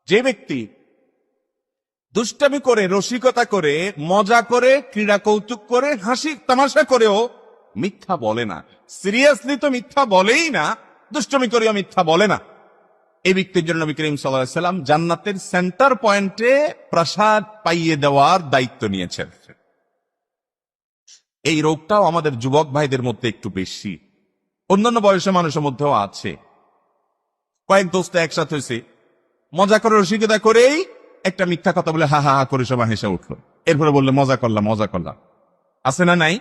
যে ব্যক্তি দুষ্টামি করে, রসিকতা করে, মজা করে, ক্রীড়া কৌতুক করে, হাসি তামাশা করেও মিথ্যা বলে না, সিরিয়াসলি তো মিথ্যা বলেই না, দুষ্টমি করেও মিথ্যা বলে না, এই ব্যক্তির জন্য নবী করিম সাল্লাল্লাহু আলাইহি ওয়াসাল্লাম জান্নাতের সেন্টার পয়েন্টে প্রাসাদ পাইয়ে দেওয়ার দায়িত্ব নিয়েছেন। এই রোগটাও আমাদের যুবক ভাইদের মধ্যে একটু বেশি, অন্যান্য বয়সের মানুষের মধ্যেও আছে। কয়েক দোস্ত একসাথে হয়েছে, মজা করে রসিকতা করেই একটা মিথ্যা কথা বলে হা হা হা করে সবাই হেসে উঠলো, এরপরে বললে মজা করলাম মজা করলাম। আছে না নাই?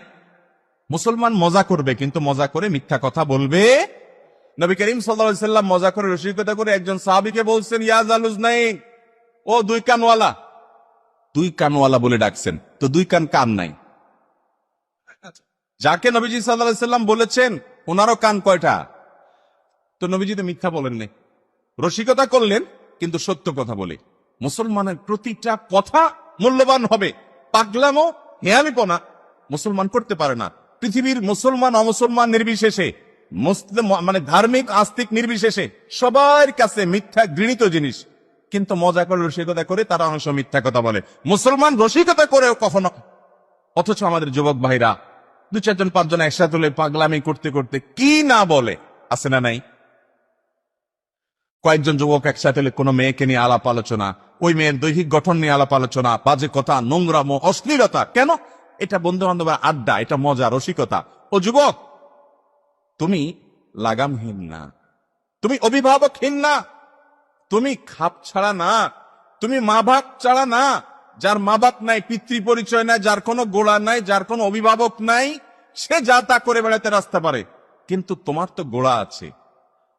মুসলমান মজা করবে, কিন্তু মজা করে মিথ্যা কথা বলবে। নবী করিম সাল্লাল্লাহু আলাইহি ওয়াসাল্লাম মজা করে রসিকতা করে একজন সাহাবীকে বলছেন, ইয়া জালুজনাইন, ও দুই কানওয়ালা। দুই কানওয়ালা বলে ডাকছেন, তো দুই কান কান নাই। যাকে নবীজি সাল্লাল্লাহু আলাইহি ওয়াসাল্লাম বলেছেন ওনারও কান কয়টা? তো নবীজি তো মিথ্যা বলেননি, রসিকতা করলেন কিন্তু সত্য কথা বলে। মুসলমানের প্রতিটা কথা মূল্যবান হবে। পাগলামো হেয়ালিপনা মুসলমান করতে পারে না। পৃথিবীর মুসলমান অমুসলমান নির্বিশেষে, মুসলিম মানে ধার্মিক আস্তিক নির্বিশেষে সবার কাছে মিথ্যা ঘৃণিত জিনিস। কিন্তু মজা করে রসিকতা করে তারা অংশ মিথ্যা কথা বলে। মুসলমান রসিকতা করেও কখনো, অথচ আমাদের যুবক ভাইরা দু চারজন পাঁচজন একসাথে হলে পাগলামি করতে করতে কি না বলে, আছে না নাই? কয়েকজন যুবক একসাথে হলে কোনো মেয়েকে নিয়ে আলাপ আলোচনা, ওই মেয়ের দৈহিক গঠন নিয়ে আলাপ আলোচনা, বাজে কথা, নোংরামো, অশ্লীলতা। কেন? এটা বন্ধু বান্ধবের আড্ডা, এটা মজা, রসিকতা। ও যুবক, তুমি লাগামহীন না, তুমি অভিভাবকহীন না, তুমি খাপ ছাড়া না, তুমি মা বাপ ছাড়া না। যার মা বাপ নাই, পিতৃ পরিচয় নাই, যার কোনো গোড়া নাই, যার কোনো অভিভাবক নাই, সে যা তা করে বেড়াতে রাস্তা পারে। কিন্তু তোমার তো গোড়া আছে।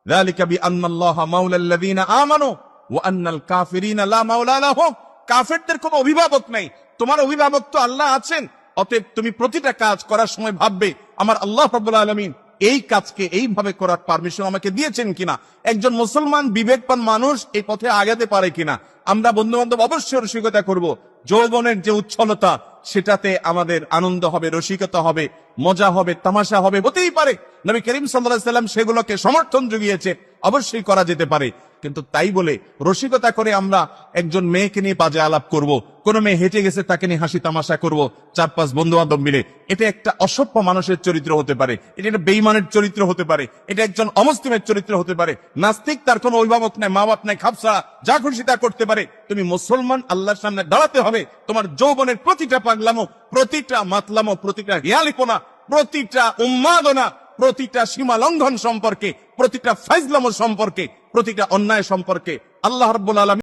ذلك بأن الله مولى الذين آمنوا وأن الكافرين لا مولى لهم। কাফেরদের কোনো অভিভাবক নাই, তোমার অভিভাবক তো আল্লাহ আছেন। অতএব তুমি প্রতিটা কাজ করার সময় ভাববে, আমার আল্লাহ রাব্বুল আলামিন এই কাজকে এইভাবে করার পারমিশন আমাকে দিয়েছেন কিনা। একজন মুসলমান বিবেকবান মানুষ এই পথে আগাতে পারে কিনা। আমরা বন্ধু বান্ধব অবশ্যই রসিকতা করব। যৌবনের যে উচ্ছলতা, সেটাতে আমাদের আনন্দ হবে, রসিকতা হবে, মজা হবে, তামাশা হবে, হতেই পারে। নবী করিম সাল্লাল্লাহু আলাইহি ওয়াসাল্লাম সেগুলোকে সমর্থন জুগিয়েছে, অবশ্যই করা যেতে পারে। কিন্তু তাই বলে রসিকতা করে আমরা একজন মেয়েকে নিয়ে বাজে আলাপ করব, কোন মেয়ে হেঁটে গেছে তাকে নিয়ে হাসি তামাশা করব, চার পাঁচ বন্ধু বান্ধব মিলে, এটা একটা অসভ্য মানুষের চরিত্র হতে পারে, এটা একটা বেঈমানের চরিত্র হতে পারে, এটা একজন অমুসলিমের চরিত্র হতে পারে। নাস্তিক, তার কোনো অভিভাবক নাই, মা বাপ নাই, খাপসা যা খুশি তা করতে পারে। তুমি মুসলমান, আল্লাহর সামনে দাঁড়াতে হবে। তোমার যৌবনের প্রতিটা পাগলামো, প্রতিটা মাতলামো, প্রতিটা হিয়ালিপনা, প্রতিটা উন্মাদনা, প্রতিটা সীমা লঙ্ঘন সম্পর্কে, প্রতিটা ফাইজলামো সম্পর্কে, প্রতিটা অন্যায় সম্পর্কে আল্লাহ রাব্বুল আলামিন